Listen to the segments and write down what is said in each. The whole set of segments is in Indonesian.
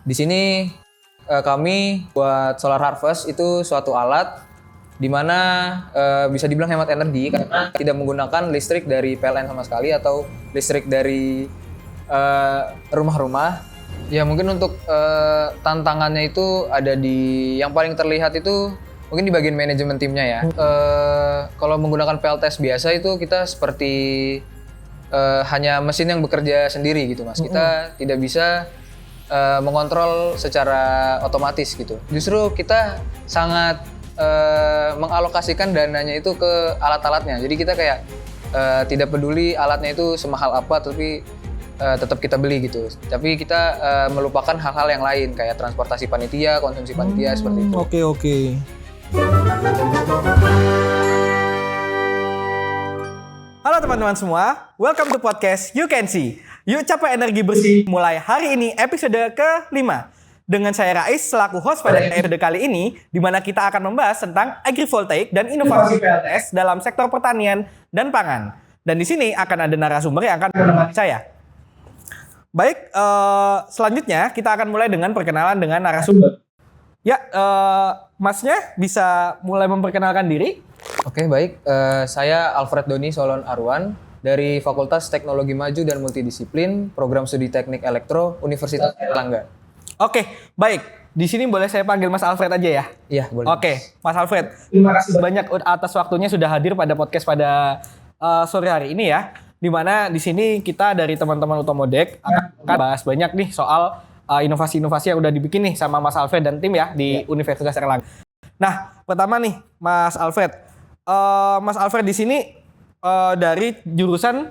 Di sini kami buat solar harvest itu suatu alat di mana bisa dibilang hemat energi karena tidak menggunakan listrik dari PLN sama sekali atau listrik dari rumah-rumah. Ya mungkin untuk tantangannya itu ada di yang paling terlihat itu mungkin di bagian manajemen timnya ya. Kalau menggunakan PLTS biasa itu kita seperti hanya mesin yang bekerja sendiri gitu mas. Kita tidak bisa mengontrol secara otomatis gitu. Justru kita sangat mengalokasikan dananya itu ke alat-alatnya. Jadi kita kayak tidak peduli alatnya itu semahal apa, tapi tetap kita beli gitu. Tapi kita melupakan hal-hal yang lain kayak transportasi panitia, konsumsi panitia seperti itu. Oke. Halo teman-teman semua, welcome to podcast You Can See. Yuk capai energi bersih mulai hari ini episode ke-5. Dengan saya Rais selaku host pada episode kali ini, di mana kita akan membahas tentang agrivoltaik dan inovasi PLTS dalam sektor pertanian dan pangan. Dan di sini akan ada narasumber yang akan menemani saya. Baik, selanjutnya kita akan mulai dengan perkenalan dengan narasumber. Ya, masnya bisa mulai memperkenalkan diri? Oke, baik. Saya Alfred Doni Solon Arwan dari Fakultas Teknologi Maju dan Multidisiplin, Program Studi Teknik Elektro, Universitas Erlangga. Oke, baik. Di sini boleh saya panggil Mas Alfred aja ya? Iya, boleh. Oke, Mas Alfred. Terima kasih banyak atas waktunya sudah hadir pada podcast pada sore hari ini ya. Di mana di sini kita dari teman-teman Utomodek akan bahas banyak nih soal inovasi-inovasi yang udah dibikin nih sama Mas Alfred dan tim ya di Universitas Erlangga. Nah, pertama nih Mas Alfred. Mas Alfred di sini dari jurusan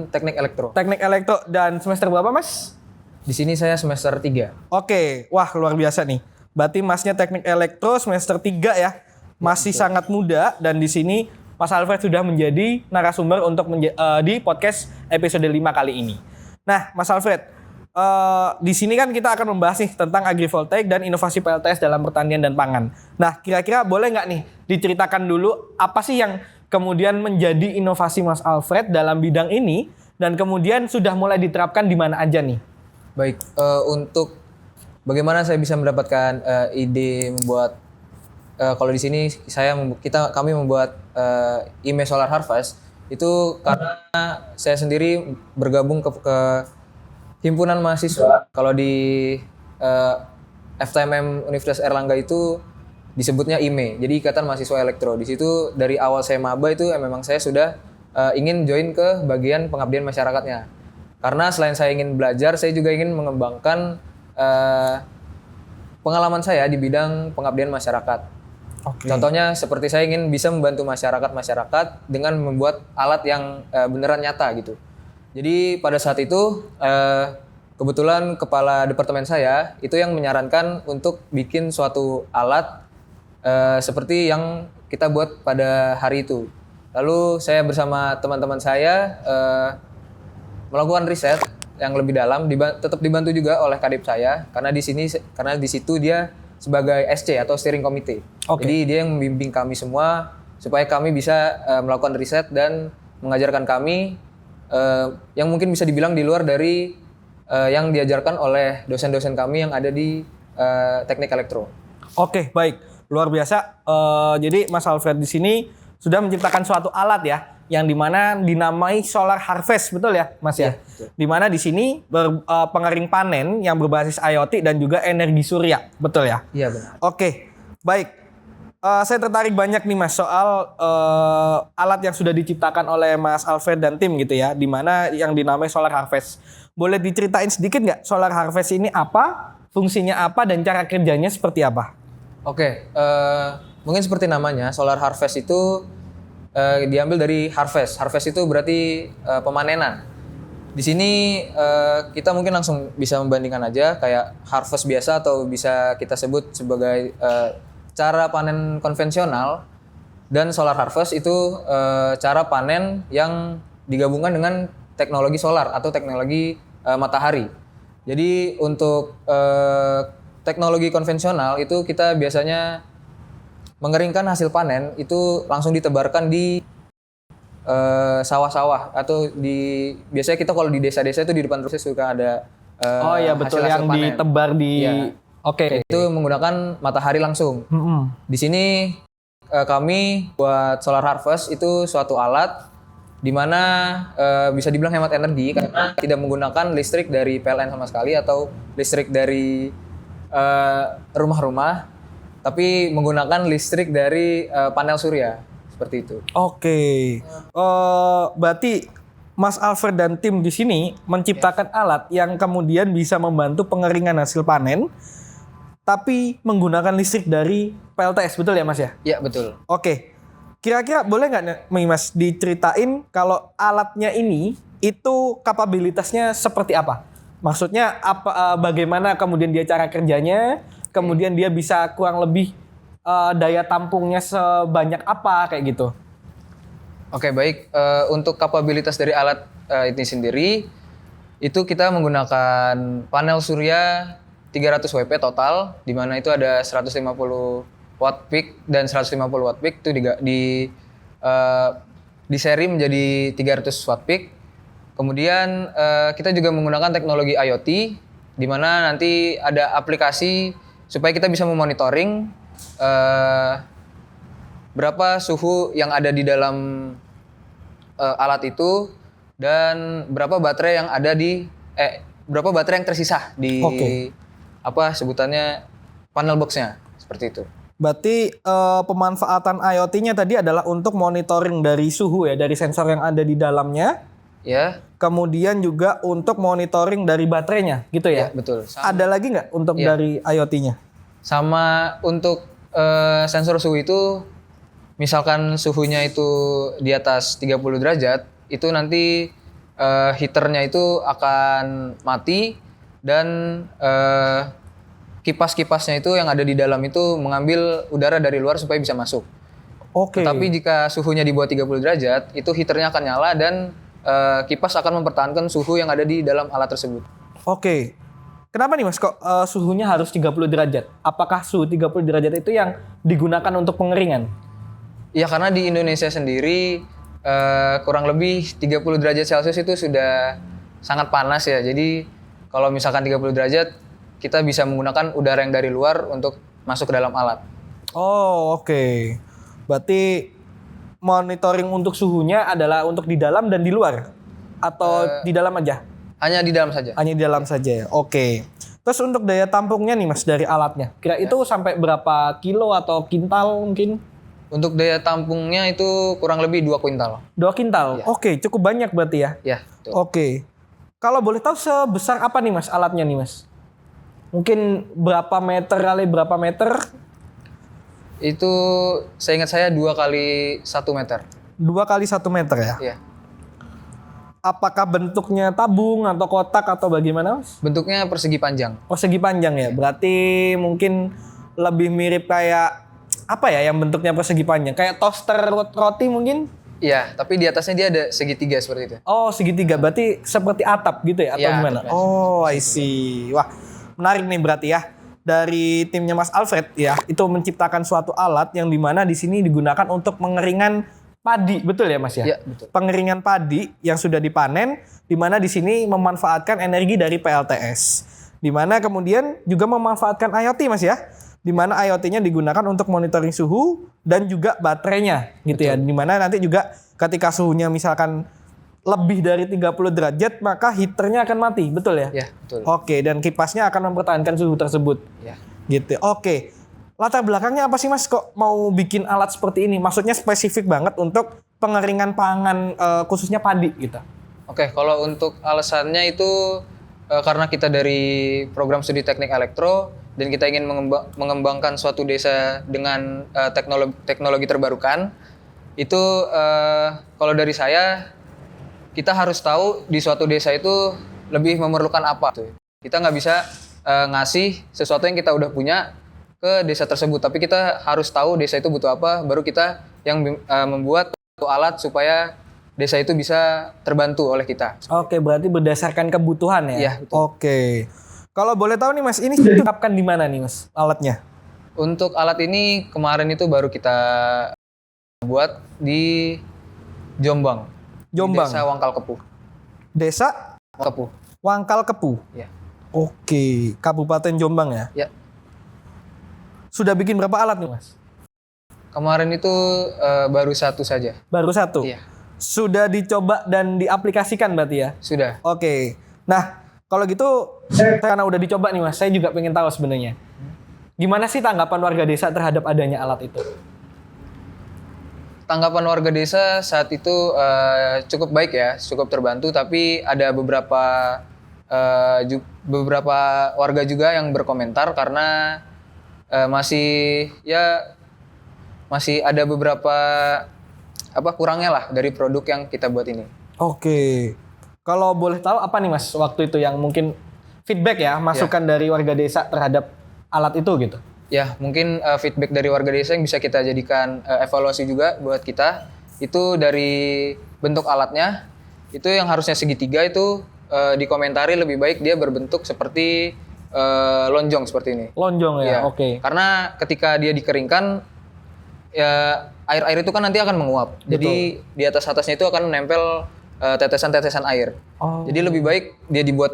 Teknik Elektro. Teknik Elektro dan semester berapa, Mas? Di sini saya semester 3. Oke, wah luar biasa nih. Berarti Masnya Teknik Elektro semester 3 ya. Masih sangat muda dan di sini Mas Alfred sudah menjadi narasumber untuk di podcast episode 5 kali ini. Nah, Mas Alfred, di sini kan kita akan membahas nih tentang agrivoltaik dan inovasi PLTS dalam pertanian dan pangan. Nah, kira-kira boleh nggak nih diceritakan dulu apa sih yang kemudian menjadi inovasi Mas Alfred dalam bidang ini dan kemudian sudah mulai diterapkan di mana aja nih? Baik, untuk bagaimana saya bisa mendapatkan ide membuat kalau di sini kami membuat IME Solar Harvest itu karena saya sendiri bergabung ke himpunan mahasiswa. Kalau di FTMM Universitas Erlangga itu disebutnya IME, jadi Ikatan Mahasiswa Elektro. Di situ dari awal saya maba itu memang saya sudah ingin join ke bagian pengabdian masyarakatnya. Karena selain saya ingin belajar, saya juga ingin mengembangkan pengalaman saya di bidang pengabdian masyarakat. Oke. Contohnya seperti saya ingin bisa membantu masyarakat dengan membuat alat yang beneran nyata gitu. Jadi pada saat itu kebetulan kepala departemen saya itu yang menyarankan untuk bikin suatu alat seperti yang kita buat pada hari itu. Lalu saya bersama teman-teman saya melakukan riset yang lebih dalam, tetap dibantu juga oleh kadip saya karena di situ dia sebagai SC atau steering committee. Oke. Jadi dia yang membimbing kami semua supaya kami bisa melakukan riset dan mengajarkan kami yang mungkin bisa dibilang di luar dari yang diajarkan oleh dosen-dosen kami yang ada di Teknik Elektro. Oke, baik. Luar biasa. Jadi Mas Alfred di sini sudah menciptakan suatu alat ya, yang dimana dinamai Solar Harvest, betul ya, Mas ya? Betul. Dimana di sini pengering panen yang berbasis IoT dan juga energi surya, betul ya? Iya benar. Oke, baik. Saya tertarik banyak nih Mas soal alat yang sudah diciptakan oleh Mas Alfred dan tim gitu ya, dimana yang dinamai Solar Harvest. Boleh diceritain sedikit nggak Solar Harvest ini apa, fungsinya apa, dan cara kerjanya seperti apa? Oke, mungkin seperti namanya, Solar Harvest itu diambil dari harvest. Harvest itu berarti pemanenan. Di sini kita mungkin langsung bisa membandingkan aja kayak harvest biasa atau bisa kita sebut sebagai cara panen konvensional, dan solar harvest itu cara panen yang digabungkan dengan teknologi solar atau teknologi matahari. Jadi untuk teknologi konvensional itu kita biasanya mengeringkan hasil panen itu langsung ditebarkan di sawah-sawah atau biasanya kita kalau di desa-desa itu di depan rumah suka ada Oh ya betul, hasil-hasil yang panen. ditebar di. Iya. Oke. Itu menggunakan matahari langsung. Mm-mm. Di sini kami buat solar harvest itu suatu alat di mana bisa dibilang hemat energi karena tidak menggunakan listrik dari PLN sama sekali atau listrik dari rumah-rumah, tapi menggunakan listrik dari panel surya seperti itu. Oke. Berarti Mas Alfred dan tim di sini menciptakan alat yang kemudian bisa membantu pengeringan hasil panen, tapi menggunakan listrik dari PLTS, betul ya Mas ya? Ya betul. Oke. Kira-kira boleh nggak nih Mas diceritain kalau alatnya ini itu kapabilitasnya seperti apa? Maksudnya apa, bagaimana kemudian dia cara kerjanya, kemudian dia bisa kurang lebih daya tampungnya sebanyak apa kayak gitu. Oke baik, untuk kapabilitas dari alat ini sendiri itu kita menggunakan panel surya 300 WP total, di mana itu ada 150 watt peak dan 150 watt peak itu di seri menjadi 300 watt peak. Kemudian kita juga menggunakan teknologi IoT, di mana nanti ada aplikasi supaya kita bisa memonitoring berapa suhu yang ada di dalam alat itu dan berapa baterai yang ada berapa baterai yang tersisa di apa sebutannya panel boxnya seperti itu. Berarti pemanfaatan IoT-nya tadi adalah untuk monitoring dari suhu ya, dari sensor yang ada di dalamnya. Ya. Kemudian juga untuk monitoring dari baterainya, gitu ya? Ya betul. Ada lagi nggak untuk dari IoT-nya? Sama untuk sensor suhu itu, misalkan suhunya itu di atas 30 derajat, itu nanti heaternya itu akan mati dan kipas-kipasnya itu yang ada di dalam itu mengambil udara dari luar supaya bisa masuk. Oke. Tapi jika suhunya di bawah 30 derajat, itu heaternya akan nyala dan kipas akan mempertahankan suhu yang ada di dalam alat tersebut. Oke. Kenapa nih Mas kok suhunya harus 30 derajat? Apakah suhu 30 derajat itu yang digunakan untuk pengeringan? Ya karena di Indonesia sendiri kurang lebih 30 derajat Celcius itu sudah sangat panas ya. Jadi kalau misalkan 30 derajat kita bisa menggunakan udara yang dari luar untuk masuk ke dalam alat. Oh oke. Berarti monitoring untuk suhunya adalah untuk di dalam dan di luar? Atau di dalam aja? Hanya di dalam saja. Hanya di dalam saja ya. Oke. Terus untuk daya tampungnya nih Mas dari alatnya, kira itu sampai berapa kilo atau kintal mungkin? Untuk daya tampungnya itu kurang lebih 2 kuintal. 2 kintal? Ya. Oke, cukup banyak berarti ya? Ya, betul. Oke. Kalau boleh tahu sebesar apa nih Mas alatnya nih Mas? Mungkin berapa meter kali berapa meter? Itu seingat saya 2 kali 1 meter. 2 kali 1 meter ya? Iya. Apakah bentuknya tabung atau kotak atau bagaimana Mas? Bentuknya persegi panjang. Oh segi panjang ya? Berarti mungkin lebih mirip kayak apa ya yang bentuknya persegi panjang? Kayak toaster roti mungkin? Iya, tapi di atasnya dia ada segitiga seperti itu. Oh segitiga, berarti seperti atap gitu ya? Atau Iya, gimana? atap. Oh I see. Wah menarik nih berarti ya. Dari timnya Mas Alfred ya, itu menciptakan suatu alat yang dimana di sini digunakan untuk pengeringan padi, betul ya Mas ya? Iya, betul. Pengeringan padi yang sudah dipanen, di mana di sini memanfaatkan energi dari PLTS. Di mana kemudian juga memanfaatkan IoT Mas ya? Di mana IoT-nya digunakan untuk monitoring suhu dan juga baterainya gitu ya. Di mana nanti juga ketika suhunya misalkan lebih dari 30 derajat maka heaternya akan mati, betul ya? Iya, betul. Oke, dan kipasnya akan mempertahankan suhu tersebut. Iya. Gitu. Oke. Latar belakangnya apa sih Mas kok mau bikin alat seperti ini? Maksudnya spesifik banget untuk pengeringan pangan khususnya padi gitu. Oke, kalau untuk alasannya itu karena kita dari program studi teknik elektro dan kita ingin mengembangkan suatu desa dengan teknologi terbarukan, itu kalau dari saya kita harus tahu di suatu desa itu lebih memerlukan apa. Kita nggak bisa ngasih sesuatu yang kita udah punya ke desa tersebut, tapi kita harus tahu desa itu butuh apa, baru kita yang membuat suatu alat supaya desa itu bisa terbantu oleh kita. Oke, berarti berdasarkan kebutuhan ya? Iya, betul. Oke. Kalau boleh tahu nih Mas, ini diterapkan di mana nih Mas alatnya? Untuk alat ini kemarin itu baru kita buat di Jombang. Jombang. Di Desa Wangkal Kepuh. Desa Kepuh. Wangkal Kepuh. Ya. Oke, Kabupaten Jombang ya. Ya. Sudah bikin berapa alat nih Mas? Kemarin itu baru satu saja. Baru satu? Iya. Sudah dicoba dan diaplikasikan berarti ya? Sudah. Oke. Nah, kalau gitu karena udah dicoba nih Mas, saya juga pengen tahu sebenarnya. Gimana sih tanggapan warga desa terhadap adanya alat itu? Tanggapan warga desa saat itu cukup baik ya, cukup terbantu. Tapi ada beberapa warga juga yang berkomentar karena masih ada beberapa kurangnya lah dari produk yang kita buat ini. Oke. Kalau boleh tahu apa nih Mas waktu itu yang mungkin feedback ya, masukan dari warga desa terhadap alat itu gitu? Ya, mungkin feedback dari warga desa yang bisa kita jadikan evaluasi juga buat kita. Itu dari bentuk alatnya, itu yang harusnya segitiga itu dikomentari lebih baik dia berbentuk seperti lonjong seperti ini. Lonjong ya, Iya. oke. Karena ketika dia dikeringkan, ya air-air itu kan nanti akan menguap. Jadi di atasnya itu akan menempel tetesan-tetesan air. Oh. Jadi lebih baik dia dibuat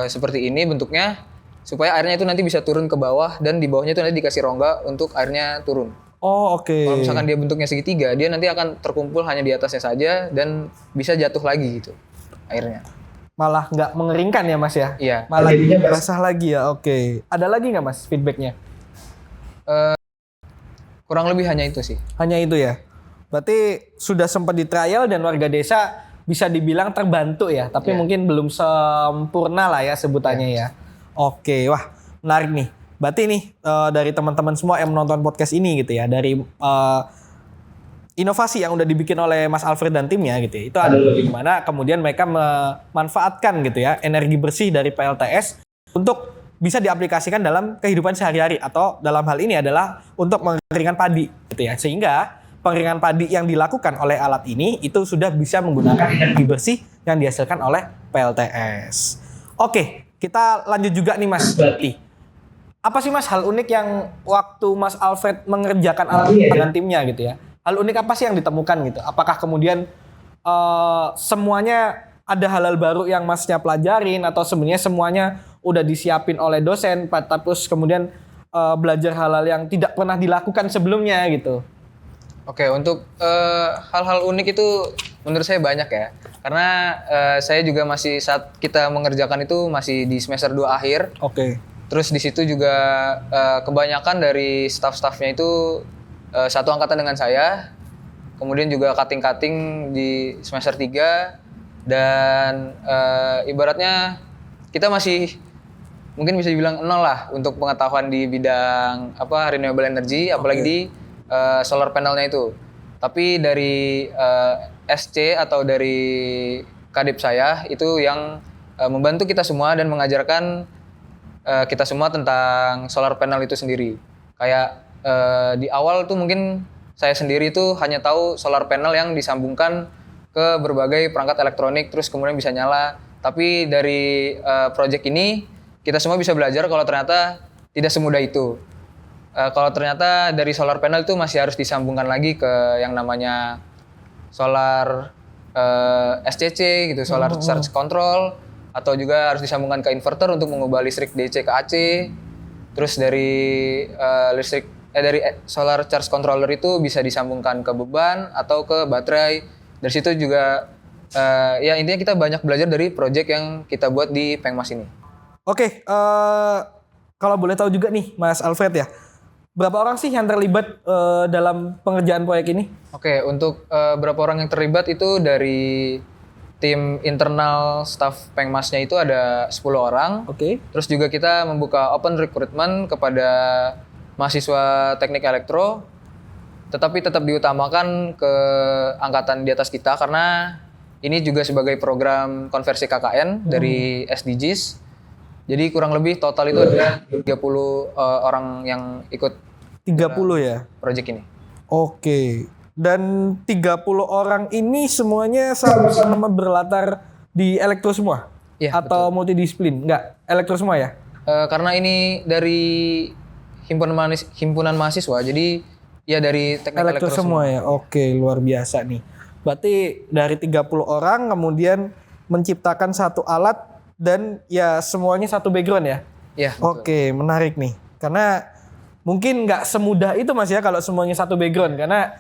seperti ini bentuknya, supaya airnya itu nanti bisa turun ke bawah dan di bawahnya itu nanti dikasih rongga untuk airnya turun. Oh, oke. Kalau misalkan dia bentuknya segitiga, dia nanti akan terkumpul hanya di atasnya saja dan bisa jatuh lagi gitu airnya. Malah nggak mengeringkan ya Mas ya? Iya. Malah jadinya basah lagi ya, oke. Ada lagi nggak Mas feedbacknya? Kurang lebih hanya itu sih. Hanya itu ya? Berarti sudah sempat di trial dan warga desa bisa dibilang terbantu ya, tapi mungkin belum sempurna lah ya sebutannya ya. Oke, wah menarik nih. Berarti nih dari teman-teman semua yang menonton podcast ini gitu ya, dari inovasi yang udah dibikin oleh Mas Alfred dan timnya gitu ya, itu adalah gimana kemudian mereka memanfaatkan gitu ya energi bersih dari PLTS untuk bisa diaplikasikan dalam kehidupan sehari-hari, atau dalam hal ini adalah untuk mengeringkan padi gitu ya, sehingga pengeringan padi yang dilakukan oleh alat ini itu sudah bisa menggunakan energi bersih yang dihasilkan oleh PLTS. Oke, kita lanjut juga nih Mas. Berarti apa sih Mas hal unik yang waktu Mas Alfred mengerjakan alat dengan timnya gitu ya? Hal unik apa sih yang ditemukan gitu? Apakah kemudian semuanya ada hal-hal baru yang Masnya pelajarin, atau sebenarnya semuanya udah disiapin oleh dosen, terus kemudian belajar hal-hal yang tidak pernah dilakukan sebelumnya gitu? Oke, untuk hal-hal unik itu menurut saya banyak ya. Karena saya juga masih, saat kita mengerjakan itu masih di semester 2 akhir. Oke. Terus di situ juga kebanyakan dari staff-staffnya itu satu angkatan dengan saya. Kemudian juga cutting-cutting di semester 3. Dan ibaratnya kita masih mungkin bisa dibilang nol lah untuk pengetahuan di bidang renewable energy, apalagi di solar panelnya itu. Tapi dari SC atau dari kadip saya itu yang membantu kita semua dan mengajarkan kita semua tentang solar panel itu sendiri. Kayak di awal tuh mungkin saya sendiri tuh hanya tahu solar panel yang disambungkan ke berbagai perangkat elektronik terus kemudian bisa nyala. Tapi dari project ini kita semua bisa belajar kalau ternyata tidak semudah itu. Kalau ternyata dari solar panel itu masih harus disambungkan lagi ke yang namanya solar SCC gitu, solar charge control, atau juga harus disambungkan ke inverter untuk mengubah listrik DC ke AC. Terus dari solar charge controller itu bisa disambungkan ke beban atau ke baterai. Dari situ juga ya intinya kita banyak belajar dari project yang kita buat di Pengmas ini. Oke, kalau boleh tahu juga nih Mas Alfred ya, berapa orang sih yang terlibat dalam pengerjaan proyek ini? Oke, untuk berapa orang yang terlibat itu dari tim internal staff Pengmasnya itu ada 10 orang. Oke. Terus juga kita membuka open recruitment kepada mahasiswa teknik elektro, tetapi tetap diutamakan ke angkatan di atas kita karena ini juga sebagai program konversi KKN dari SDGs. Jadi kurang lebih total itu ada 30 orang yang ikut 30 ya? Project ini. Oke. Dan 30 orang ini semuanya sama-sama berlatar di elektro semua? Iya, atau betul. Multidisiplin? Enggak, elektro semua ya? Karena ini dari himpunan mahasiswa, jadi ya dari teknik elektro semua ya? Oke, luar biasa nih. Berarti dari 30 orang kemudian menciptakan satu alat dan ya semuanya satu background ya. Iya. betul. Oke, menarik nih. Karena mungkin nggak semudah itu Mas ya kalau semuanya satu background. Karena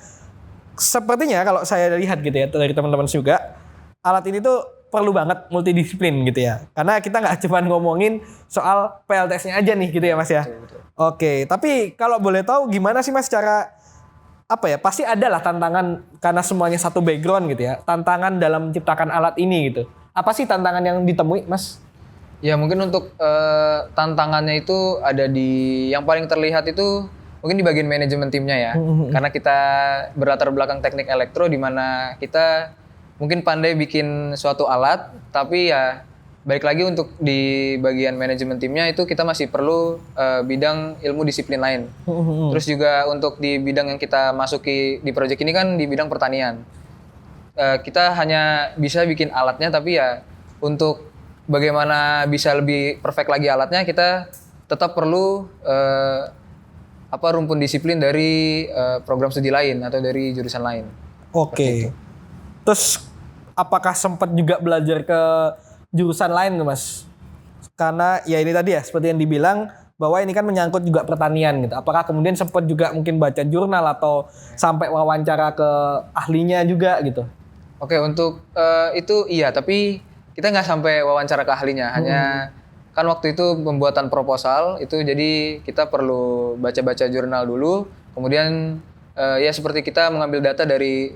sepertinya kalau saya lihat gitu ya dari teman-teman juga, alat ini tuh perlu banget multidisiplin gitu ya. Karena kita nggak cuma ngomongin soal PLTS-nya aja nih gitu ya Mas ya. Betul. Oke, tapi kalau boleh tahu gimana sih Mas cara apa ya? Pasti ada lah tantangan karena semuanya satu background gitu ya. Tantangan dalam menciptakan alat ini gitu. Apa sih tantangan yang ditemui Mas? Ya mungkin untuk tantangannya itu ada di yang paling terlihat itu mungkin di bagian manajemen timnya ya. Karena kita berlatar belakang teknik elektro di mana kita mungkin pandai bikin suatu alat, tapi ya balik lagi untuk di bagian manajemen timnya itu kita masih perlu bidang ilmu disiplin lain. Terus juga untuk di bidang yang kita masuki di proyek ini kan di bidang pertanian. Kita hanya bisa bikin alatnya, tapi ya untuk bagaimana bisa lebih perfect lagi alatnya, kita tetap perlu rumpun disiplin dari program studi lain atau dari jurusan lain. Oke. Terus apakah sempat juga belajar ke jurusan lain tuh Mas? Karena ya ini tadi ya seperti yang dibilang bahwa ini kan menyangkut juga pertanian gitu. Apakah kemudian sempat juga mungkin baca jurnal atau sampai wawancara ke ahlinya juga gitu? Oke, untuk itu iya, tapi kita nggak sampai wawancara ke ahlinya. Hanya kan waktu itu pembuatan proposal itu jadi kita perlu baca-baca jurnal dulu. Kemudian ya seperti kita mengambil data dari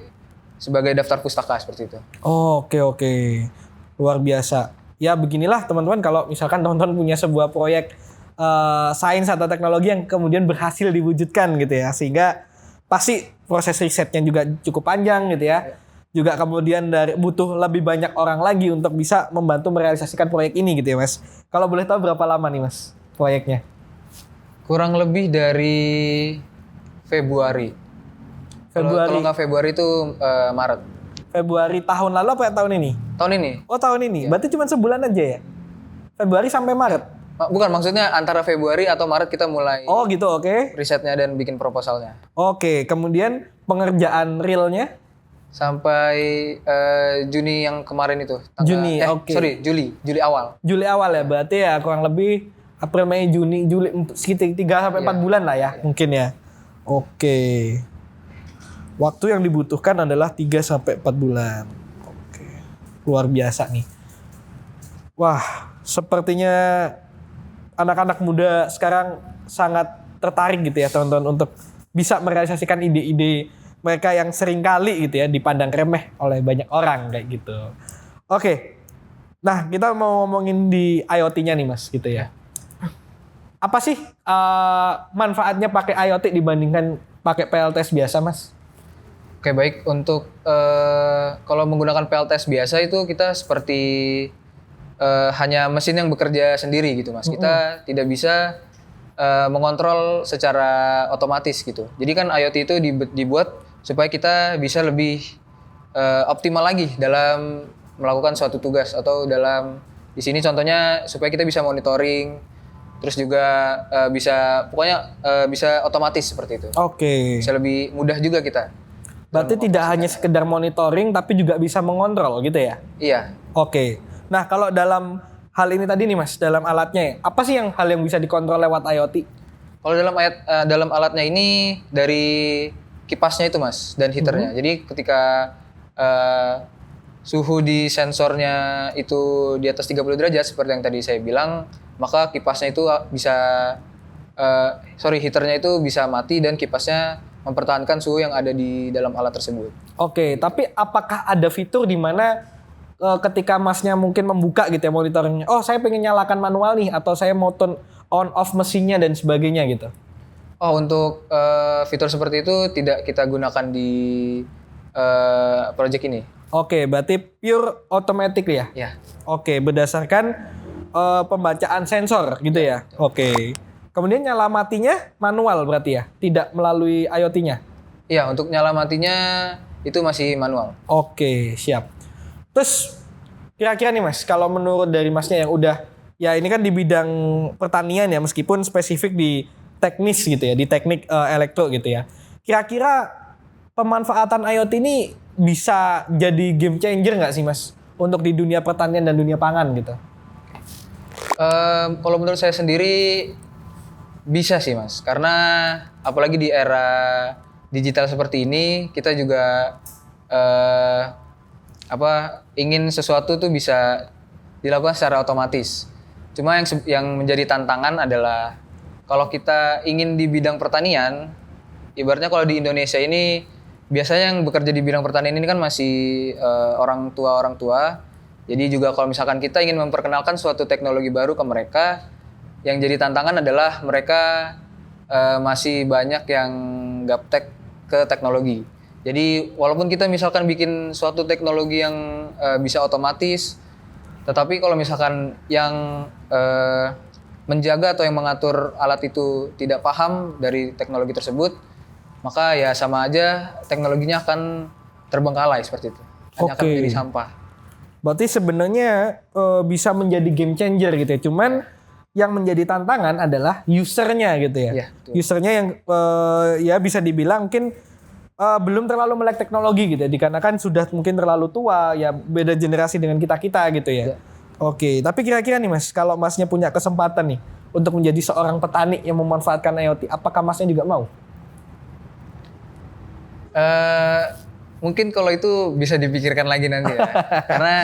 sebagai daftar pustaka seperti itu. Oke. Luar biasa. Ya beginilah teman-teman kalau misalkan teman-teman punya sebuah proyek sains atau teknologi yang kemudian berhasil diwujudkan gitu ya. Sehingga pasti proses risetnya juga cukup panjang gitu ya. Juga kemudian butuh lebih banyak orang lagi untuk bisa membantu merealisasikan proyek ini gitu ya Mas. Kalau boleh tahu berapa lama nih Mas proyeknya? Kurang lebih dari Februari. Kalau nggak Februari itu Maret. Februari tahun lalu apa tahun ini? Tahun ini. Oh tahun ini. Berarti cuma sebulan aja ya? Februari sampai Maret? Bukan, maksudnya antara Februari atau Maret kita mulai Oh gitu, oke. risetnya dan bikin proposalnya. Oke, kemudian pengerjaan realnya? Sampai Juni yang kemarin itu. Juni, oke. Sorry, Juli awal. Juli awal ya, berarti ya kurang lebih April, Mei, Juni, Juli, sekitar 3-4 bulan lah ya, mungkin ya. Oke. Waktu yang dibutuhkan adalah 3-4 bulan. Oke. Luar biasa nih. Wah, sepertinya anak-anak muda sekarang sangat tertarik gitu ya teman-teman untuk bisa merealisasikan ide-ide mereka yang sering kali gitu ya dipandang remeh oleh banyak orang kayak gitu. Oke. Nah, kita mau ngomongin di IoT-nya nih Mas gitu ya. Apa sih manfaatnya pakai IoT dibandingkan pakai PLTS biasa Mas? Oke, baik. Untuk kalau menggunakan PLTS biasa itu kita seperti hanya mesin yang bekerja sendiri gitu Mas. Kita tidak bisa mengontrol secara otomatis gitu. Jadi kan IoT itu dibuat supaya kita bisa lebih optimal lagi dalam melakukan suatu tugas atau dalam di sini contohnya supaya kita bisa monitoring, terus juga bisa otomatis seperti itu. Oke. Bisa lebih mudah juga kita. Berarti tidak hanya sekedar monitoring tapi juga bisa mengontrol gitu ya? Iya. Oke. Nah, kalau dalam hal ini tadi nih Mas, dalam alatnya, apa sih hal yang bisa dikontrol lewat IoT? Kalau dalam alatnya ini dari kipasnya itu Mas dan heaternya. Jadi ketika suhu di sensornya itu di atas 30 derajat seperti yang tadi saya bilang, maka kipasnya itu heaternya itu bisa mati dan kipasnya mempertahankan suhu yang ada di dalam alat tersebut. Oke, tapi apakah ada fitur di mana ketika Masnya mungkin membuka gitu ya monitornya, oh saya pengen nyalakan manual nih atau saya mau turn on off mesinnya dan sebagainya gitu? Oh, untuk fitur seperti itu tidak kita gunakan di project ini. Oke, berarti pure automatic ya? Ya. Oke, berdasarkan pembacaan sensor gitu ya? Oke. Kemudian nyala matinya manual berarti ya? Tidak melalui IoT-nya? Iya, untuk nyala matinya itu masih manual. Oke, siap. Terus kira-kira nih Mas, kalau menurut dari Masnya yang udah, ya ini kan di bidang pertanian ya, meskipun spesifik di teknis gitu ya, di teknik elektro gitu ya. Kira-kira pemanfaatan IoT ini bisa jadi game changer nggak sih Mas? Untuk di dunia pertanian dan dunia pangan gitu? Kalau menurut saya sendiri bisa sih Mas, karena apalagi di era digital seperti ini kita juga eh, ingin sesuatu tuh bisa dilakukan secara otomatis. Cuma yang menjadi tantangan adalah kalau kita ingin di bidang pertanian, ibaratnya kalau di Indonesia ini biasanya yang bekerja di bidang pertanian ini kan masih orang tua. Jadi juga kalau misalkan kita ingin memperkenalkan suatu teknologi baru ke mereka, yang jadi tantangan adalah mereka masih banyak yang gaptek ke teknologi. Jadi walaupun kita misalkan bikin suatu teknologi yang bisa otomatis, tetapi kalau misalkan yang menjaga atau yang mengatur alat itu tidak paham dari teknologi tersebut, maka ya sama aja teknologinya akan terbengkalai seperti itu. Hanya akan menjadi sampah. Berarti sebenarnya bisa menjadi game changer gitu ya. Cuman yang menjadi tantangan adalah usernya gitu ya. Iya, usernya yang ya bisa dibilang mungkin belum terlalu melek teknologi gitu ya. Dikarenakan sudah mungkin terlalu tua, ya beda generasi dengan kita-kita gitu ya. Ya. Oke, tapi kira-kira nih Mas, kalau Masnya punya kesempatan nih untuk menjadi seorang petani yang memanfaatkan IoT, apakah Masnya juga mau? Mungkin kalau itu bisa dipikirkan lagi nanti ya. Karena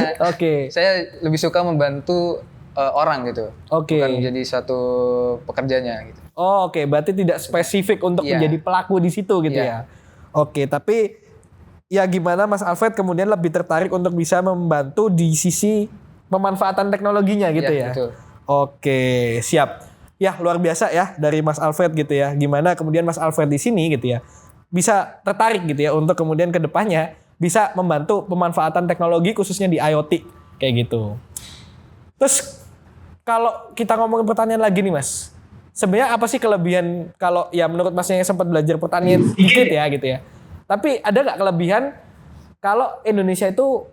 saya lebih suka membantu orang gitu. Bukan menjadi satu pekerjanya gitu. Oke, berarti tidak spesifik untuk menjadi pelaku di situ gitu ya. Oke, tapi ya gimana Mas Alfred kemudian lebih tertarik untuk bisa membantu di sisi pemanfaatan teknologinya gitu ya. Betul. Oke, siap. Ya, luar biasa ya dari Mas Alfred gitu ya. Gimana kemudian Mas Alfred di sini gitu ya bisa tertarik gitu ya untuk kemudian ke depannya bisa membantu pemanfaatan teknologi khususnya di IoT kayak gitu. Terus kalau kita ngomongin pertanian lagi nih Mas. Sebenarnya apa sih kelebihan kalau ya menurut Masnya yang sempat belajar pertanian sedikit ya gitu ya. Tapi ada nggak kelebihan kalau Indonesia itu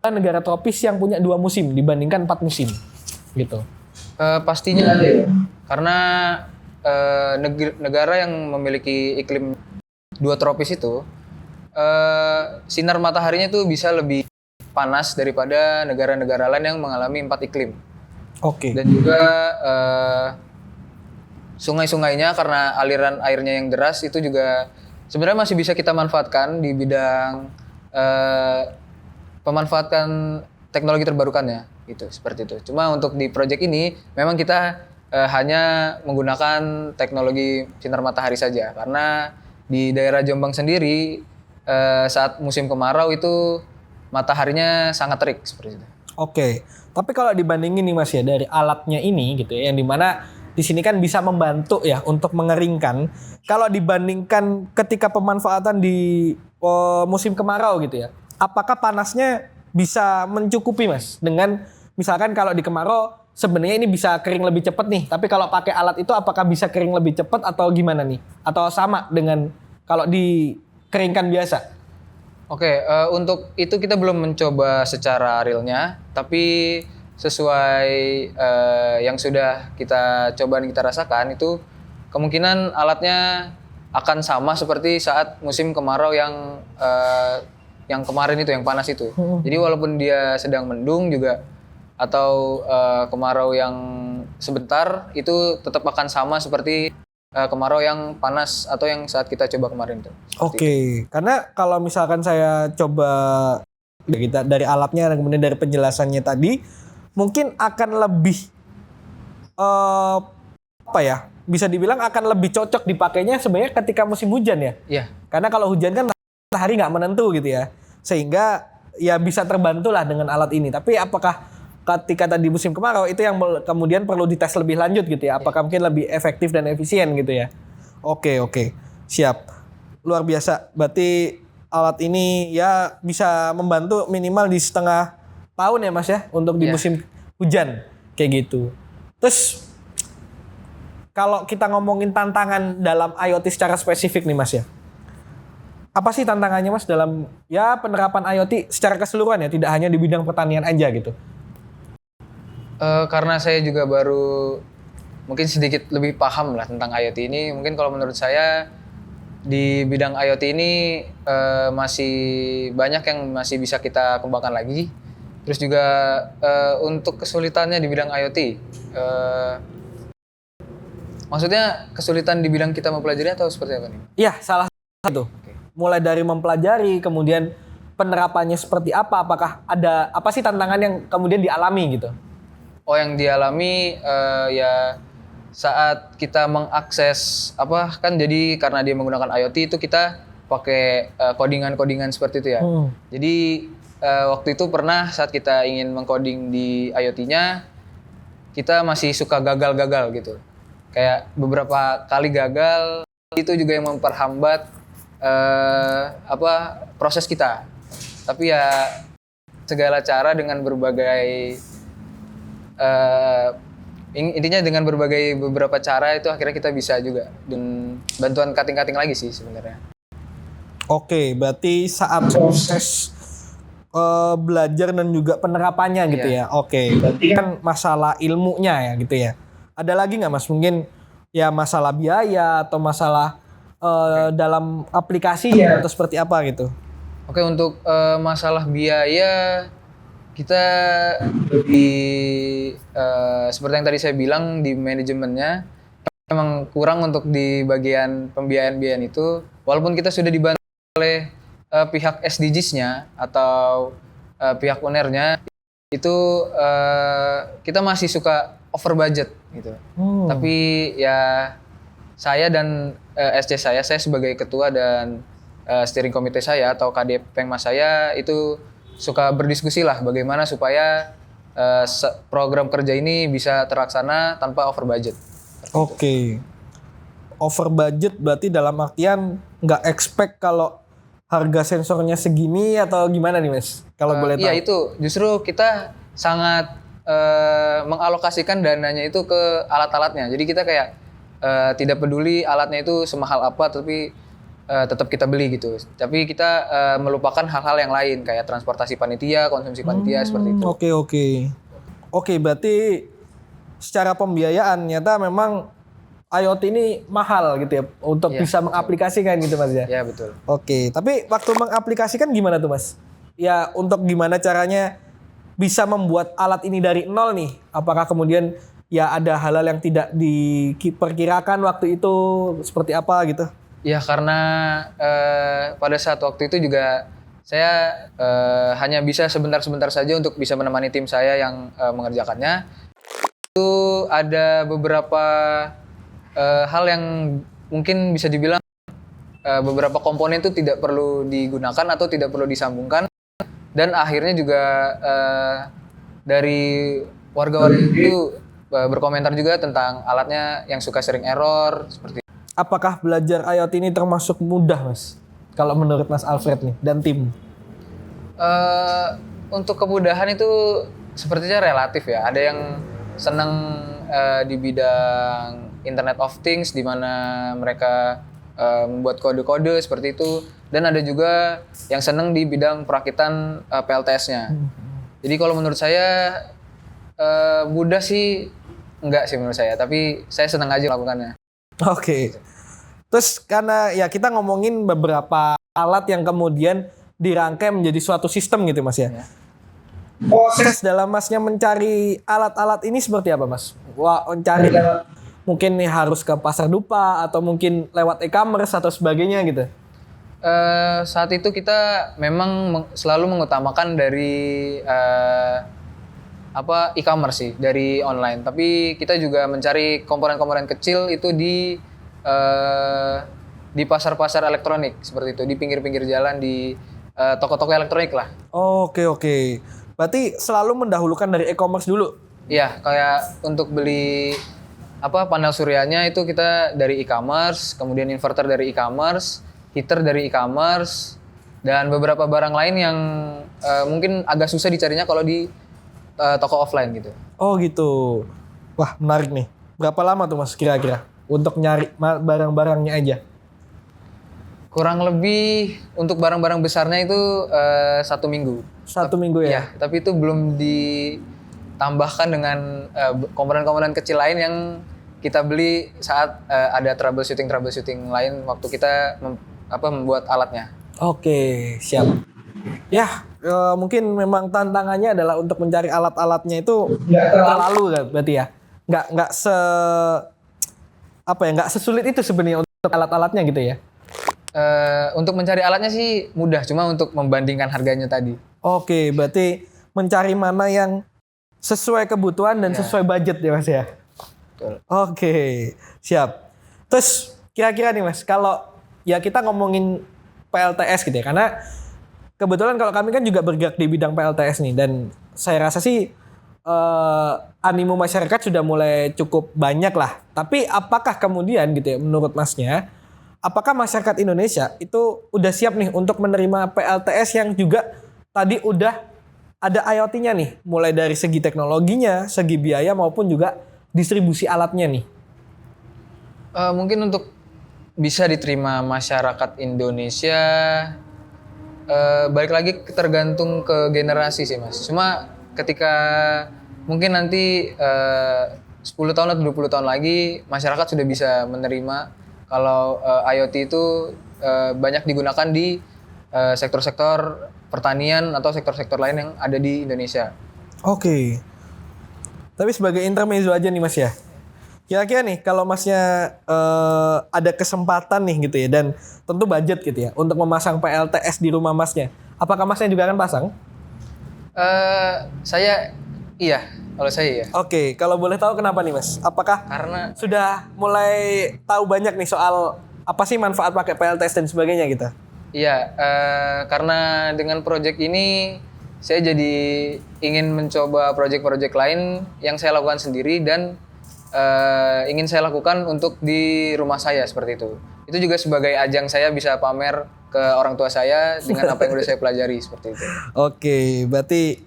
negara tropis yang punya 2 musim dibandingkan 4 musim gitu? Pastinya ada ya. Karena negara yang memiliki iklim 2 tropis itu sinar mataharinya tuh bisa lebih panas daripada negara-negara lain yang mengalami 4 iklim. Oke. Dan juga sungai-sungainya karena aliran airnya yang deras itu juga sebenarnya masih bisa kita manfaatkan di bidang pemanfaatan teknologi terbarukan ya, gitu seperti itu. Cuma untuk di project ini memang kita hanya menggunakan teknologi sinar matahari saja karena di daerah Jombang sendiri saat musim kemarau itu mataharinya sangat terik seperti itu. Oke, tapi kalau dibandingin nih Mas ya dari alatnya ini gitu ya, yang dimana di sini kan bisa membantu ya untuk mengeringkan. Kalau dibandingkan ketika pemanfaatan di musim kemarau gitu ya, apakah panasnya bisa mencukupi Mas? Dengan misalkan kalau di kemarau sebenarnya ini bisa kering lebih cepat nih, tapi kalau pakai alat itu apakah bisa kering lebih cepat atau gimana nih? Atau sama dengan kalau dikeringkan biasa? Oke, untuk itu kita belum mencoba secara realnya, tapi sesuai yang sudah kita coba dan kita rasakan itu kemungkinan alatnya akan sama seperti saat musim kemarau yang kemarin itu, yang panas itu. Jadi walaupun dia sedang mendung juga atau kemarau yang sebentar itu tetap akan sama seperti kemarau yang panas atau yang saat kita coba kemarin tuh. Oke, karena kalau misalkan saya coba kita dari alatnya dan kemudian dari penjelasannya tadi, mungkin akan lebih apa ya? Bisa dibilang akan lebih cocok dipakainya sebenarnya ketika musim hujan ya. Iya. Karena kalau hujan kan matahari nggak menentu gitu ya, sehingga ya bisa terbantu lah dengan alat ini. Tapi apakah ketika tadi musim kemarau itu yang kemudian perlu dites lebih lanjut gitu ya? Apakah mungkin lebih efektif dan efisien gitu ya? Oke, siap. Luar biasa. Berarti alat ini ya bisa membantu minimal di setengah tahun ya Mas ya untuk di musim hujan kayak gitu. Terus kalau kita ngomongin tantangan dalam IoT secara spesifik nih Mas ya. Apa sih tantangannya Mas dalam ya penerapan IoT secara keseluruhan ya, tidak hanya di bidang pertanian aja gitu? Karena saya juga baru mungkin sedikit lebih paham lah tentang IoT ini. Mungkin kalau menurut saya di bidang IoT ini masih banyak yang masih bisa kita kembangkan lagi. Terus juga untuk kesulitannya di bidang IoT, maksudnya kesulitan di bidang kita mempelajari atau seperti apa nih? Iya, salah satu. Mulai dari mempelajari, kemudian penerapannya seperti apa, apakah ada apa sih tantangan yang kemudian dialami gitu? Oh, yang dialami ya saat kita mengakses kan jadi karena dia menggunakan IoT itu kita pakai codingan-codingan seperti itu ya. Jadi waktu itu pernah saat kita ingin mengcoding di IoT-nya, kita masih suka gagal-gagal gitu. Kayak beberapa kali gagal, itu juga yang memperhambat proses kita. Tapi ya segala cara dengan berbagai intinya dengan berbagai beberapa cara itu akhirnya kita bisa juga dan bantuan cutting-cutting lagi sih sebenarnya. Oke, berarti saat proses belajar dan juga penerapannya gitu ya. Oke, berarti kan masalah ilmunya ya gitu ya. Ada lagi nggak Mas? Mungkin ya masalah biaya atau masalah dalam aplikasi atau seperti apa gitu? Oke, untuk masalah biaya kita seperti yang tadi saya bilang di manajemennya memang kurang untuk di bagian pembiayaan itu, walaupun kita sudah dibantu oleh pihak SDGs-nya atau pihak UNER-nya itu kita masih suka over budget gitu. Tapi ya saya dan SC saya sebagai ketua dan steering komite saya atau KD Pengmas saya itu suka berdiskusi lah bagaimana supaya program kerja ini bisa terlaksana tanpa over budget. Oke. Over budget berarti dalam artian nggak expect kalau harga sensornya segini atau gimana nih Mas? Kalau boleh tahu. Iya, itu justru kita sangat mengalokasikan dananya itu ke alat-alatnya. Jadi kita kayak tidak peduli alatnya itu semahal apa, tapi tetap kita beli gitu. Tapi kita melupakan hal-hal yang lain kayak transportasi panitia, konsumsi panitia seperti itu. Oke, berarti secara pembiayaan nyata memang IoT ini mahal gitu ya untuk bisa mengaplikasikan gitu Mas ya. Iya, betul. Oke, tapi waktu mengaplikasikan gimana tuh Mas? Ya untuk gimana caranya bisa membuat alat ini dari nol nih? Apakah kemudian ya ada hal-hal yang tidak diperkirakan waktu itu seperti apa gitu? Ya karena pada saat waktu itu juga saya hanya bisa sebentar-sebentar saja untuk bisa menemani tim saya yang mengerjakannya. Itu ada beberapa hal yang mungkin bisa dibilang beberapa komponen itu tidak perlu digunakan atau tidak perlu disambungkan, dan akhirnya juga dari warga-warga itu berkomentar juga tentang alatnya yang suka sering error seperti itu. Apakah belajar IoT ini termasuk mudah Mas? Kalau menurut Mas Alfred nih dan tim? Untuk kemudahan itu sepertinya relatif ya. Ada yang senang di bidang Internet of Things di mana mereka membuat kode-kode seperti itu, dan ada juga yang senang di bidang perakitan PLTS-nya. Jadi kalau menurut saya mudah sih enggak sih menurut saya, tapi saya senang aja melakukannya. Oke. Terus karena ya kita ngomongin beberapa alat yang kemudian dirangkai menjadi suatu sistem gitu Mas ya. Proses dalam Masnya mencari alat-alat ini seperti apa Mas? Wah, mencari mungkin nih harus ke pasar dupa atau mungkin lewat e-commerce atau sebagainya gitu. Saat itu kita memang selalu mengutamakan dari e-commerce sih, dari online. Tapi kita juga mencari komponen-komponen kecil itu di pasar-pasar elektronik seperti itu, di pinggir-pinggir jalan, di toko-toko elektronik lah. Oke. Berarti selalu mendahulukan dari e-commerce dulu? Iya, kayak untuk beli panel suryanya itu kita dari e-commerce, kemudian inverter dari e-commerce, heater dari e-commerce, dan beberapa barang lain yang mungkin agak susah dicarinya kalau di toko offline gitu. Oh gitu. Wah menarik nih. Berapa lama tuh Mas kira-kira untuk nyari barang-barangnya aja? Kurang lebih untuk barang-barang besarnya itu 1 minggu. 1 minggu ya? Iya, tapi itu belum ditambahkan dengan komponen-komponen kecil lain yang kita beli saat ada troubleshooting lain waktu kita membuat alatnya. Oke, siap. Ya, mungkin memang tantangannya adalah untuk mencari alat-alatnya itu nggak terlalu kan berarti ya. Nggak nggak sesulit itu sebenarnya untuk alat-alatnya gitu ya. Untuk mencari alatnya sih mudah, cuma untuk membandingkan harganya tadi. Oke, berarti mencari mana yang sesuai kebutuhan dan sesuai budget ya Mas ya. Betul. Oke, siap. Terus kira-kira nih Mas, kalau ya kita ngomongin PLTS gitu ya, karena kebetulan kalau kami kan juga bergerak di bidang PLTS nih, dan saya rasa sih animo masyarakat sudah mulai cukup banyak lah. Tapi apakah kemudian gitu ya, menurut Masnya, apakah masyarakat Indonesia itu udah siap nih untuk menerima PLTS yang juga tadi udah ada IoT-nya nih, mulai dari segi teknologinya, segi biaya maupun juga distribusi alatnya nih? Mungkin untuk bisa diterima masyarakat Indonesia, balik lagi tergantung ke generasi sih Mas. Cuma ketika mungkin nanti 10 tahun atau 20 tahun lagi masyarakat sudah bisa menerima kalau IoT itu banyak digunakan di sektor-sektor pertanian atau sektor-sektor lain yang ada di Indonesia. Oke. Tapi sebagai intermezzo aja nih Mas ya. Kira-kira nih kalau Masnya ada kesempatan nih gitu ya, dan tentu budget gitu ya untuk memasang PLTS di rumah Masnya, apakah Masnya juga akan pasang? Saya iya, kalau saya iya. Oke, kalau boleh tahu kenapa nih Mas? Apakah Karena sudah mulai tahu banyak nih soal apa sih manfaat pakai PLTS dan sebagainya gitu? iya, karena dengan proyek ini saya jadi ingin mencoba proyek-proyek lain yang saya lakukan sendiri dan ingin saya lakukan untuk di rumah saya seperti itu. Itu juga sebagai ajang saya bisa pamer ke orang tua saya dengan apa yang udah saya pelajari seperti itu. Oke, berarti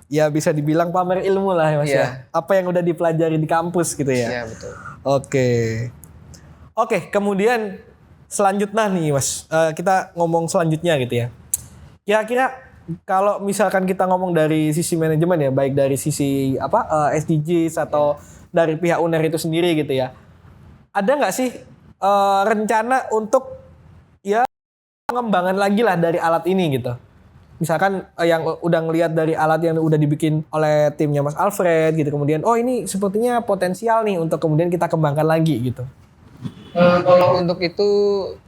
ya bisa dibilang pamer ilmu lah ya Mas Iya. ya. Apa yang udah dipelajari di kampus gitu ya. Iya betul. Oke. Oke, kemudian selanjutnya nih Mas, kita ngomong selanjutnya gitu ya. Kira-kira kalau misalkan kita ngomong dari sisi manajemen ya, baik dari sisi SDGs atau dari pihak UNER itu sendiri gitu ya, ada nggak sih rencana untuk ya pengembangan lagi lah dari alat ini gitu? Misalkan yang udah ngelihat dari alat yang udah dibikin oleh timnya Mas Alfred gitu, kemudian oh ini sepertinya potensial nih untuk kemudian kita kembangkan lagi gitu. Kalau untuk itu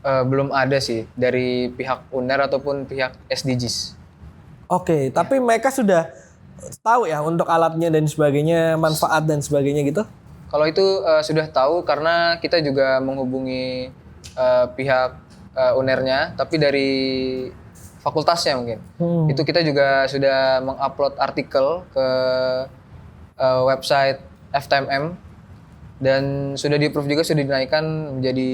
belum ada sih dari pihak UNER ataupun pihak SDGs. Oke, tapi mereka sudah tahu ya untuk alatnya dan sebagainya, manfaat dan sebagainya gitu? Kalau itu sudah tahu karena kita juga menghubungi pihak UNER-nya, tapi dari fakultasnya mungkin. Itu kita juga sudah mengupload artikel ke website FTMM dan sudah di-approve juga, sudah dinaikkan menjadi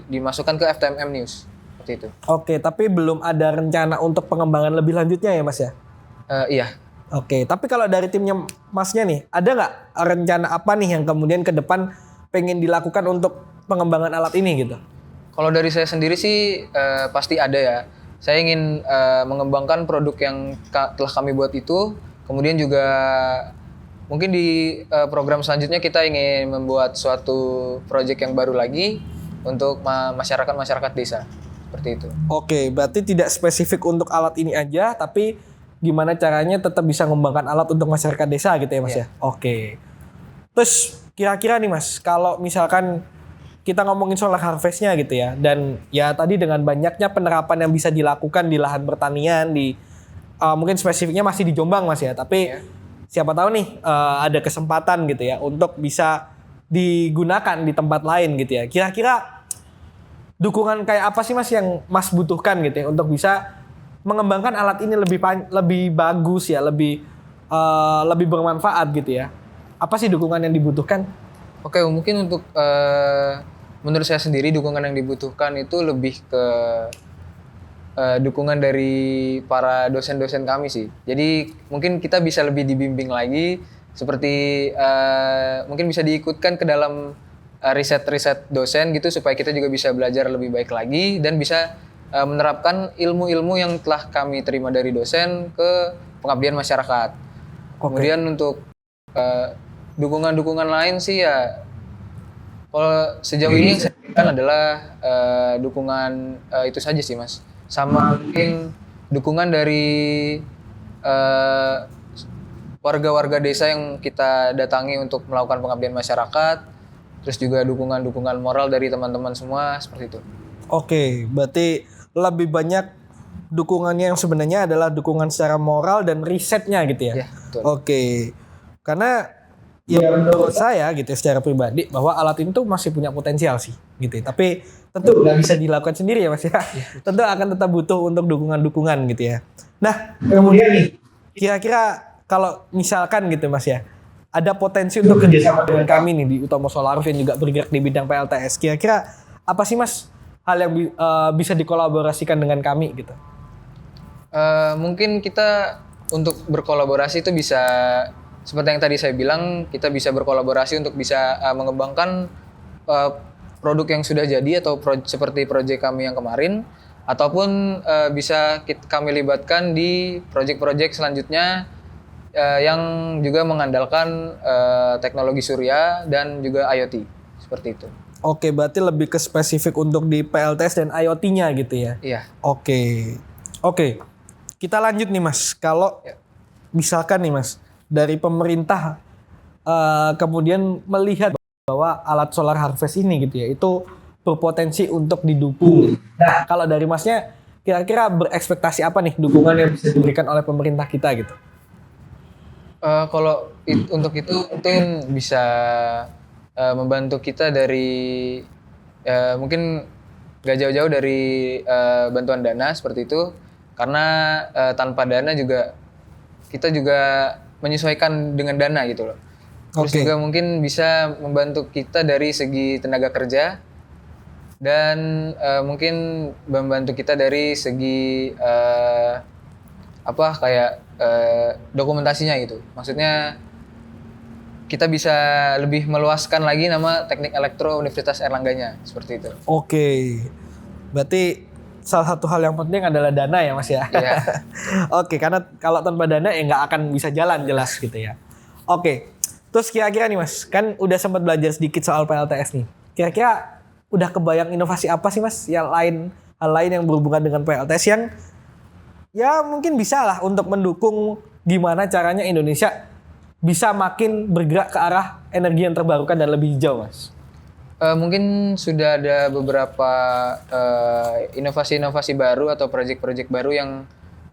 dimasukkan ke FTMM News seperti itu. Oke, tapi belum ada rencana untuk pengembangan lebih lanjutnya ya Mas ya? Iya. Oke, tapi kalau dari timnya Masnya nih, ada nggak rencana apa nih yang kemudian ke depan pengen dilakukan untuk pengembangan alat ini gitu? Kalau dari saya sendiri sih pasti ada ya. Saya ingin mengembangkan produk yang telah kami buat itu. Kemudian juga mungkin di program selanjutnya kita ingin membuat suatu proyek yang baru lagi untuk masyarakat desa. Seperti itu. Oke, berarti tidak spesifik untuk alat ini aja, tapi gimana caranya tetap bisa mengembangkan alat untuk masyarakat desa gitu ya Mas ya? Oke. Terus kira-kira nih Mas, kalau misalkan kita ngomongin solar harvest-nya gitu ya, dan ya tadi dengan banyaknya penerapan yang bisa dilakukan di lahan pertanian, di mungkin spesifiknya masih di Jombang Mas ya, tapi siapa tahu nih ada kesempatan gitu ya untuk bisa digunakan di tempat lain gitu ya. Kira-kira dukungan kayak apa sih Mas yang Mas butuhkan gitu ya untuk bisa mengembangkan alat ini lebih bagus ya, lebih bermanfaat gitu ya? Apa sih dukungan yang dibutuhkan? Oke, mungkin untuk menurut saya sendiri dukungan yang dibutuhkan itu lebih ke dukungan dari para dosen-dosen kami sih. Jadi mungkin kita bisa lebih dibimbing lagi, seperti mungkin bisa diikutkan ke dalam riset-riset dosen gitu supaya kita juga bisa belajar lebih baik lagi dan bisa menerapkan ilmu-ilmu yang telah kami terima dari dosen ke pengabdian masyarakat. Kemudian untuk dukungan-dukungan lain sih ya, kalau sejauh ini saya berikan adalah dukungan itu saja sih Mas. Sama mungkin dukungan dari eh, warga-warga desa yang kita datangi untuk melakukan pengabdian masyarakat, terus juga dukungan-dukungan moral dari teman-teman semua seperti itu. Oke, berarti lebih banyak dukungannya yang sebenarnya adalah dukungan secara moral dan risetnya gitu ya. Ya, betul. Oke. Karena ya menurut saya gitu ya, secara pribadi bahwa alat ini tuh masih punya potensial sih gitu ya. Tapi tentu nggak bisa dilakukan sendiri ya Mas ya. Tentu akan tetap butuh untuk dukungan-dukungan gitu ya. Nah, kemudian nih kira-kira kalau misalkan gitu Mas ya, ada potensi untuk kerjasama dengan kami nih di Utomo Solar yang juga bergerak di bidang PLTS. Kira-kira apa sih Mas hal yang bisa dikolaborasikan dengan kami gitu? Mungkin kita untuk berkolaborasi itu bisa seperti yang tadi saya bilang, kita bisa berkolaborasi untuk bisa mengembangkan produk yang sudah jadi atau seperti proyek kami yang kemarin, ataupun bisa kami libatkan di proyek-proyek selanjutnya yang juga mengandalkan teknologi surya dan juga IoT seperti itu. Oke, berarti lebih ke spesifik untuk di PLTS dan IoT-nya gitu ya? Iya. Oke. Kita lanjut nih Mas. Kalau misalkan nih Mas, dari pemerintah kemudian melihat bahwa alat solar harvest ini gitu ya, itu berpotensi untuk didukung. Nah, kalau dari Masnya kira-kira berekspektasi apa nih dukungan yang bisa diberikan oleh pemerintah kita gitu? Kalau untuk itu mungkin bisa membantu kita dari mungkin gak jauh-jauh dari bantuan dana seperti itu, karena tanpa dana juga kita juga menyesuaikan dengan dana gitu loh. Terus juga mungkin bisa membantu kita dari segi tenaga kerja dan mungkin membantu kita dari segi dokumentasinya gitu. Maksudnya kita bisa lebih meluaskan lagi nama Teknik Elektro Universitas Erlangganya seperti itu. Oke. Berarti salah satu hal yang penting adalah dana ya Mas ya. Iya. Oke, karena kalau tanpa dana ya nggak akan bisa jalan jelas gitu ya. Oke. Terus kira-kira nih Mas, kan udah sempat belajar sedikit soal PLTS nih. Kira-kira udah kebayang inovasi apa sih Mas yang hal lain yang berhubungan dengan PLTS yang ya mungkin bisa lah untuk mendukung gimana caranya Indonesia bisa makin bergerak ke arah energi yang terbarukan dan lebih hijau Mas? Mungkin sudah ada beberapa inovasi-inovasi baru atau proyek-proyek baru yang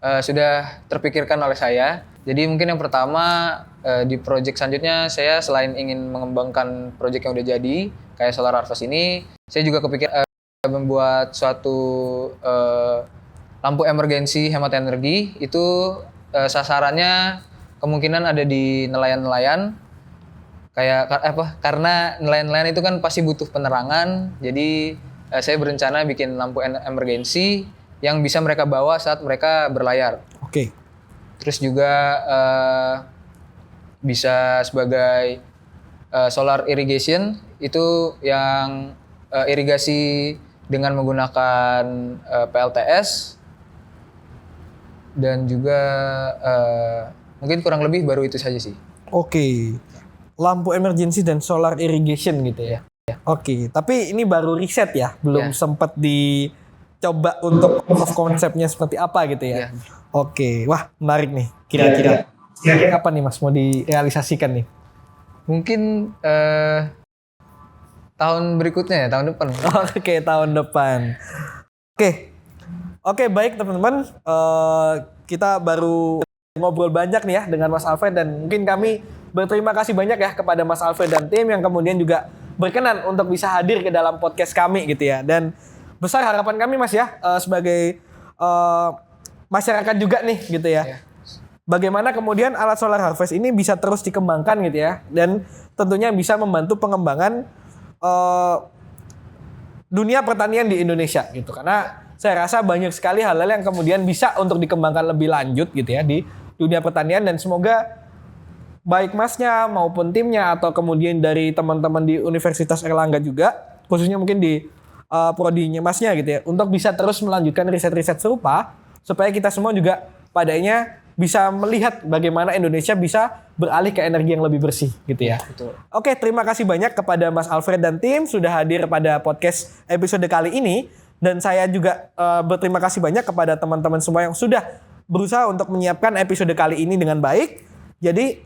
sudah terpikirkan oleh saya. Jadi mungkin yang pertama di proyek selanjutnya saya selain ingin mengembangkan proyek yang udah jadi kayak solar harvest ini, saya juga kepikir membuat suatu lampu emergensi hemat energi. Itu sasarannya kemungkinan ada di nelayan-nelayan. Karena nelayan-nelayan itu kan pasti butuh penerangan, jadi saya berencana bikin lampu emergensi yang bisa mereka bawa saat mereka berlayar. Oke. Terus juga bisa sebagai solar irrigation, itu yang irigasi dengan menggunakan PLTS, dan juga mungkin kurang lebih baru itu saja sih. Oke. Lampu emergency dan solar irrigation gitu ya. Oke, tapi ini baru riset ya, belum sempat dicoba untuk proof of konsepnya seperti apa gitu ya. Oke, wah menarik nih. Kira-kira kapan nih Mas mau direalisasikan nih? Mungkin tahun berikutnya ya, tahun depan. Oke, tahun depan. Oke, baik teman-teman. Kita baru ngobrol banyak nih ya dengan Mas Alfred, dan mungkin kami berterima kasih banyak ya kepada Mas Alfred dan tim yang kemudian juga berkenan untuk bisa hadir ke dalam podcast kami gitu ya. Dan besar harapan kami Mas ya sebagai masyarakat juga nih gitu ya. Bagaimana kemudian alat solar harvest ini bisa terus dikembangkan gitu ya, dan tentunya bisa membantu pengembangan dunia pertanian di Indonesia gitu. Karena saya rasa banyak sekali hal-hal yang kemudian bisa untuk dikembangkan lebih lanjut gitu ya di dunia pertanian, dan semoga baik Masnya maupun timnya atau kemudian dari teman-teman di Universitas Erlangga juga, khususnya mungkin di prodinya Masnya gitu ya, untuk bisa terus melanjutkan riset-riset serupa supaya kita semua juga padanya bisa melihat bagaimana Indonesia bisa beralih ke energi yang lebih bersih gitu ya. Betul. Oke, terima kasih banyak kepada Mas Alfred dan tim sudah hadir pada podcast episode kali ini. Dan saya juga berterima kasih banyak kepada teman-teman semua yang sudah berusaha untuk menyiapkan episode kali ini dengan baik. Jadi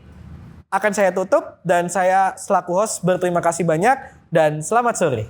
akan saya tutup dan saya selaku host berterima kasih banyak dan selamat sore.